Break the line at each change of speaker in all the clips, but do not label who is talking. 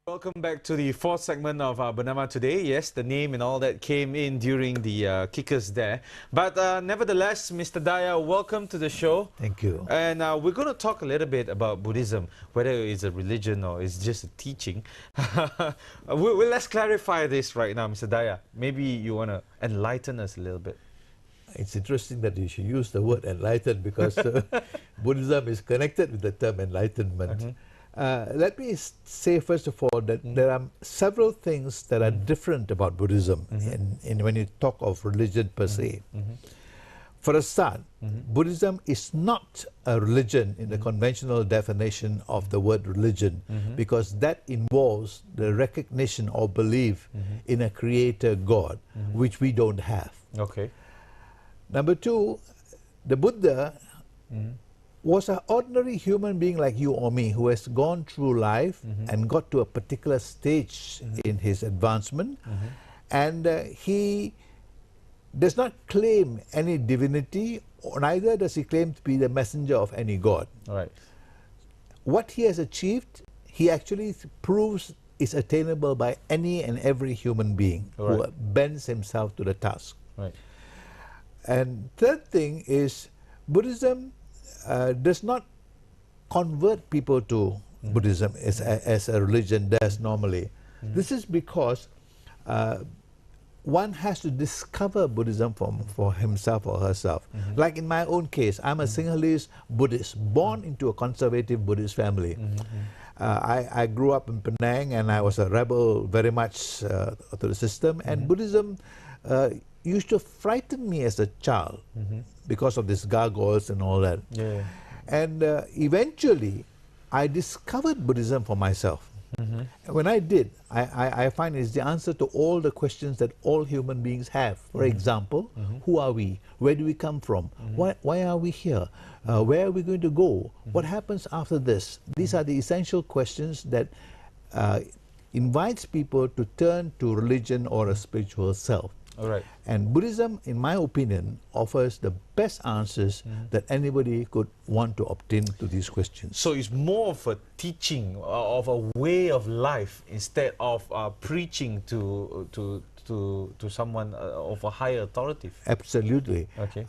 Welcome back to the fourth segment of Bernama today. Yes, the name and all that came in during the kickers there. But nevertheless, Mr. Daya, welcome to the show.
Thank you.
And we're going to talk a little bit about Buddhism, whether it's a religion or it's just a teaching. Let's clarify this right now, Mr. Daya. Maybe you want to enlighten us a little bit.
It's interesting that you should use the word enlightened because Buddhism is connected with the term enlightenment. Let me say first of all that there are several things that are different about Buddhism when you talk of religion per se. For a start, Buddhism is not a religion in the conventional definition of the word religion because that involves the recognition or belief in a creator God, which we don't have.
Okay.
Number two, the Buddha was an ordinary human being like you or me who has gone through life and got to a particular stage in his advancement, and he does not claim any divinity, or neither does he claim to be the messenger of any god.
Right.
What he has achieved, he actually proves is attainable by any and every human being who bends himself to the task.
Right.
And third thing is Buddhism does not convert people to Buddhism as a religion does normally. This is because one has to discover Buddhism for himself or herself. Like in my own case, I'm a Sinhalese Buddhist, born into a conservative Buddhist family. I grew up in Penang and I was a rebel very much to the system, and Buddhism used to frighten me as a child because of these gargoyles and all that. And eventually, I discovered Buddhism for myself. When I did, I find it's the answer to all the questions that all human beings have. For example, who are we? Where do we come from? Why are we here? Where are we going to go? What happens after this? These are the essential questions that invites people to turn to religion or a spiritual self.
All right.
And Buddhism, in my opinion, offers the best answers that anybody could want to obtain to these questions.
So it's more of a teaching, of a way of life, instead of preaching to someone of a higher authority.
Absolutely.
Okay.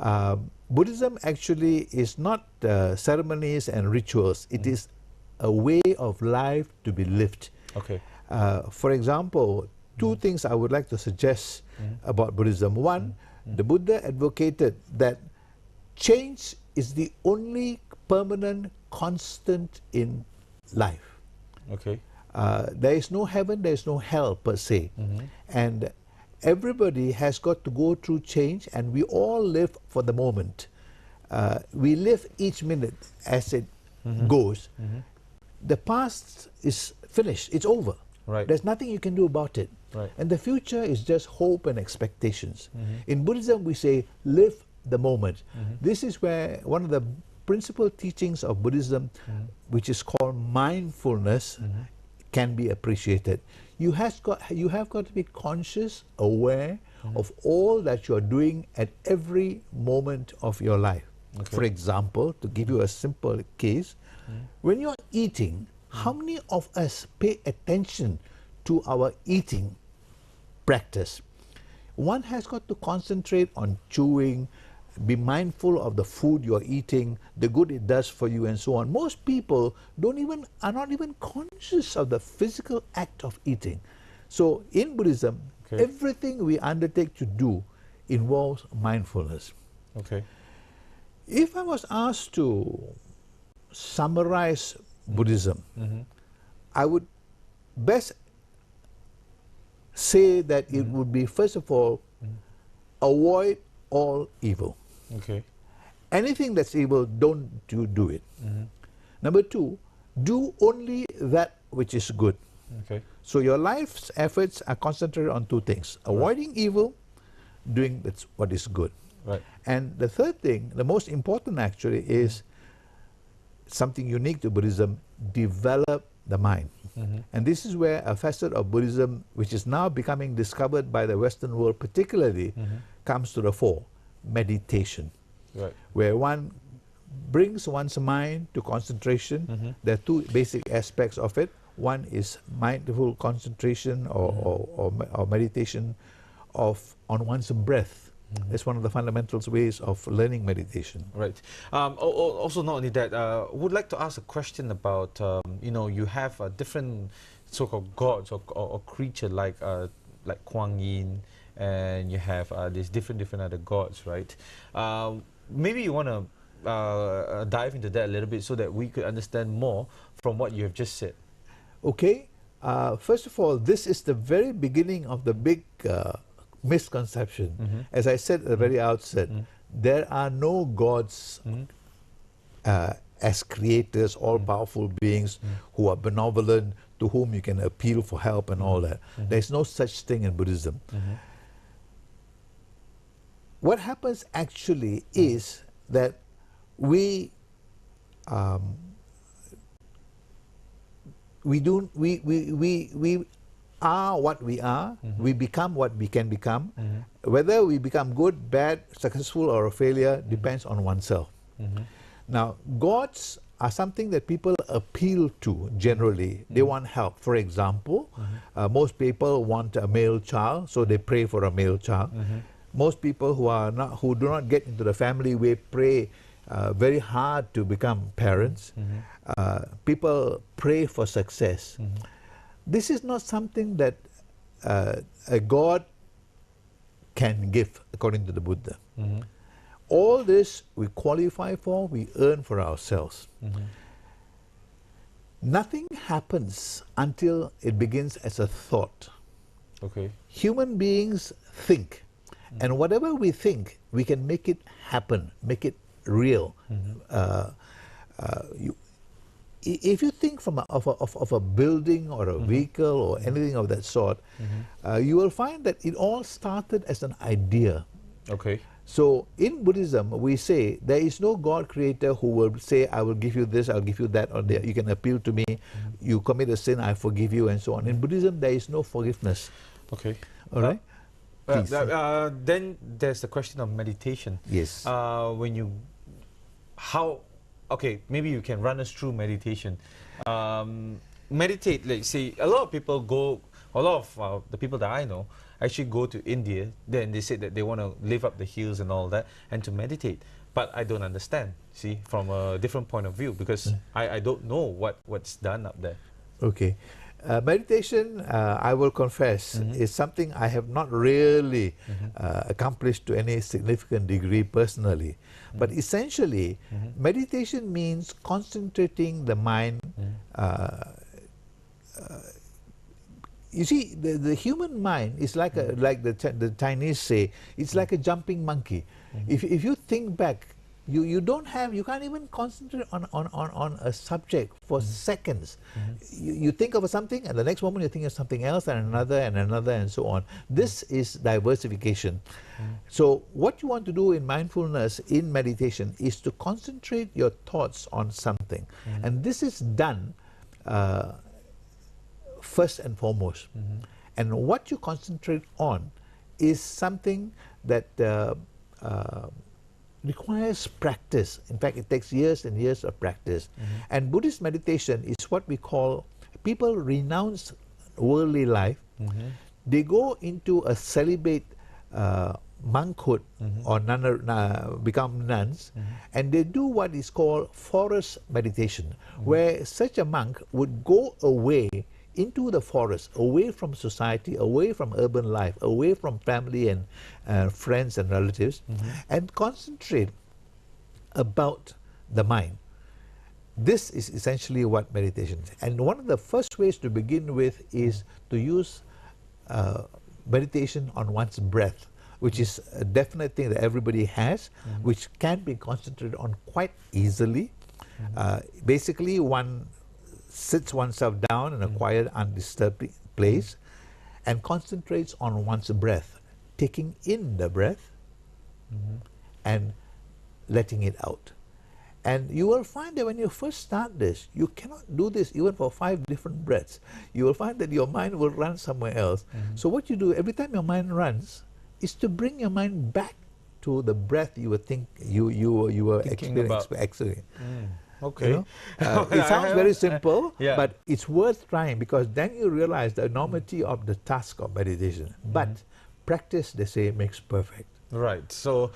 Buddhism actually is not ceremonies and rituals. It is a way of life to be lived.
Okay.
For example, two things I would like to suggest about Buddhism. One, the Buddha advocated that change is the only permanent constant in life.
Okay.
There is no heaven, there is no hell per se. And everybody has got to go through change, and we all live for the moment. We live each minute as it goes. The past is finished, it's over.
Right.
There's nothing you can do about it.
Right.
And the future is just hope and expectations. In Buddhism, we say, live the moment. This is where one of the principal teachings of Buddhism, which is called mindfulness, can be appreciated. You have got to be conscious, aware of all that you are doing at every moment of your life. For example, to give you a simple case, when you're eating, how many of us pay attention to our eating practice? One has got to concentrate on chewing, be mindful of the food you're eating, the good it does for you, and so on. Most people are not even conscious of the physical act of eating. So in Buddhism, everything we undertake to do involves mindfulness.
Okay.
If I was asked to summarize Buddhism, I would best say that it would be, first of all, avoid all evil.
Okay.
Anything that's evil, don't you do it. Number two, do only that which is good.
Okay.
So your life's efforts are concentrated on two things: avoiding evil, doing what is good.
Right.
And the third thing, the most important actually, is something unique to Buddhism: develop the mind. And this is where a facet of Buddhism, which is now becoming discovered by the Western world particularly, comes to the fore: meditation.
Right.
Where one brings one's mind to concentration. There are two basic aspects of it. One is mindful concentration or meditation on one's breath. It's one of the fundamental ways of learning meditation.
Right. Also, not only that, would like to ask a question about, you have different so-called gods or creature like Kuang Yin, and you have these different other gods, right? Maybe you want to dive into that a little bit so that we could understand more from what you have just said.
Okay. First of all, this is the very beginning of the big misconception. As I said at the very outset, there are no gods as creators, all-powerful beings who are benevolent, to whom you can appeal for help and all that. There's no such thing in Buddhism. What happens actually is that we are what we are, we become what we can become. Whether we become good, bad, successful or a failure depends on oneself. Now, gods are something that people appeal to generally. They want help. For example, most people want a male child, so they pray for a male child. Most people who do not get into the family way pray very hard to become parents. People pray for success. This is not something that a god can give, according to the Buddha. All this we qualify for, we earn for ourselves. Nothing happens until it begins as a thought.
Okay.
Human beings think, and whatever we think, we can make it happen, make it real. If you think of a building or a vehicle or anything of that sort, you will find that it all started as an idea.
Okay.
So in Buddhism, we say there is no God creator who will say, I will give you this, I'll give you that, or you can appeal to me, you commit a sin, I forgive you, and so on. In Buddhism, there is no forgiveness.
Okay.
All right?
Then there's the question of meditation.
Yes.
Okay, maybe you can run us through meditation. Meditate, like say, a lot of the people that I know actually go to India, then they say that they want to live up the hills and all that, and to meditate. But I don't understand, see, from a different point of view, because I don't know what's done up there.
Okay. Meditation, I will confess, is something I have not really accomplished to any significant degree personally. But essentially, meditation means concentrating the mind. You see, the human mind is like the Chinese say, it's like a jumping monkey. If you think back, you can't even concentrate on a subject for seconds. You think of something, and the next moment you think of something else, and another, and so on. This is diversification. So what you want to do in mindfulness, in meditation, is to concentrate your thoughts on something. And this is done first and foremost. And what you concentrate on is something that requires practice. In fact, it takes years and years of practice. And Buddhist meditation is what we call, people renounce worldly life. They go into a celibate monkhood or become nuns, and they do what is called forest meditation, where such a monk would go away into the forest, away from society, away from urban life, away from family and friends and relatives, and concentrate about the mind. This is essentially what meditation is. And one of the first ways to begin with is to use meditation on one's breath, which is a definite thing that everybody has, which can be concentrated on quite easily. Basically, one sits oneself down in a quiet, undisturbed place and concentrates on one's breath, taking in the breath and letting it out. And you will find that when you first start this, you cannot do this even for 5 different breaths. You will find that your mind will run somewhere else. So what you do every time your mind runs is to bring your mind back to the breath you were experiencing.
Okay.
You know? It sounds very simple,
yeah.
but it's worth trying, because then you realize the enormity of the task of meditation. But practice, they say, makes perfect.
Right. So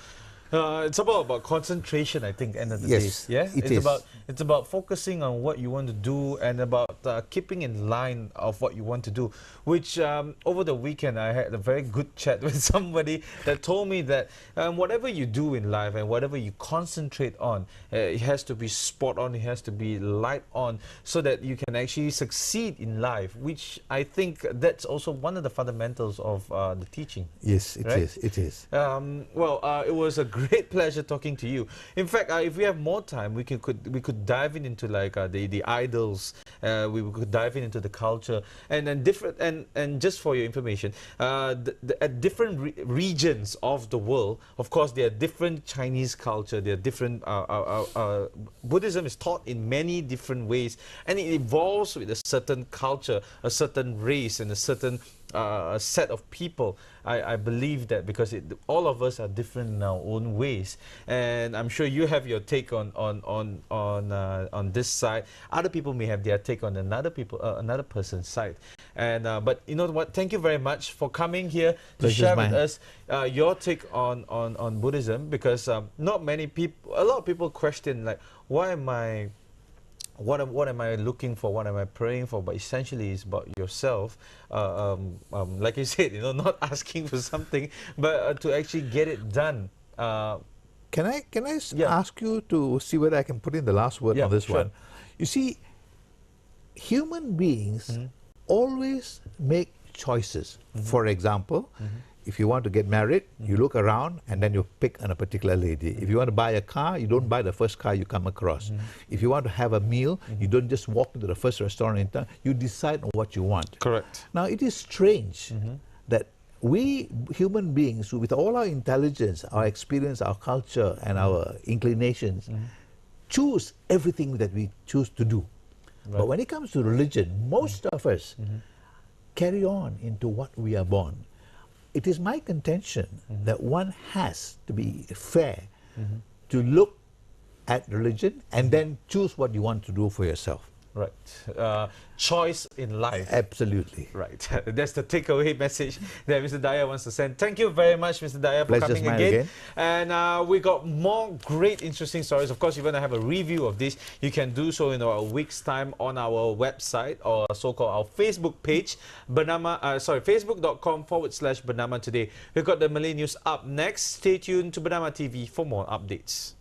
it's about concentration, I think, end of the
Yes,
day. Yeah.
it
It's
is.
about focusing on what you want to do and about keeping in line of what you want to do. Which over the weekend I had a very good chat with somebody that told me that whatever you do in life and whatever you concentrate on, it has to be spot on. It has to be light on, so that you can actually succeed in life. Which I think that's also one of the fundamentals of the teaching.
Yes, it
Right?
is. It is.
Well, it was a great pleasure talking to you. In fact, if we have more time, we could dive into like the idols. We could dive into the culture and then different and just for your information, at different regions of the world, of course, there are different Chinese culture. There are different. Buddhism is taught in many different ways, and it evolves with a certain culture, a certain race, and a certain set of people. I believe that because all of us are different in our own ways, and I'm sure you have your take on this side. Other people may have their take on another person's side, and but you know what? Thank you very much for coming here to
Pleasure's
share with
mine.
us your take on Buddhism, because not many people, a lot of people question like, why am I? What am I looking for? What am I praying for? But essentially, it's about yourself. Like you said, you know, not asking for something, but to actually get it done.
Can I
Yeah.
ask you to see whether I can put in the last word
Yeah,
on this
sure.
one? You see, human beings always make choices. For example, if you want to get married, you look around and then you pick on a particular lady. If you want to buy a car, you don't buy the first car you come across. If you want to have a meal, you don't just walk into the first restaurant in town. You decide on what you want.
Correct.
Now, it is strange that we human beings, with all our intelligence, our experience, our culture, and our inclinations, choose everything that we choose to do. But when it comes to religion, most of us carry on into what we are born. It is my contention that one has to be fair to look at religion and then choose what you want to do for yourself.
Right. Choice in life.
Absolutely.
Right. That's the takeaway message that Mr. Daya wants to send. Thank you very much, Mr. Daya, for
Pleasure's
coming
mine
again.
again.
And we got more great, interesting stories. Of course, if you want to have a review of this, you can do so in a week's time on our website, or so-called our Facebook page, facebook.com/Bernama today. We've got the Malay news up next. Stay tuned to Bernama TV for more updates.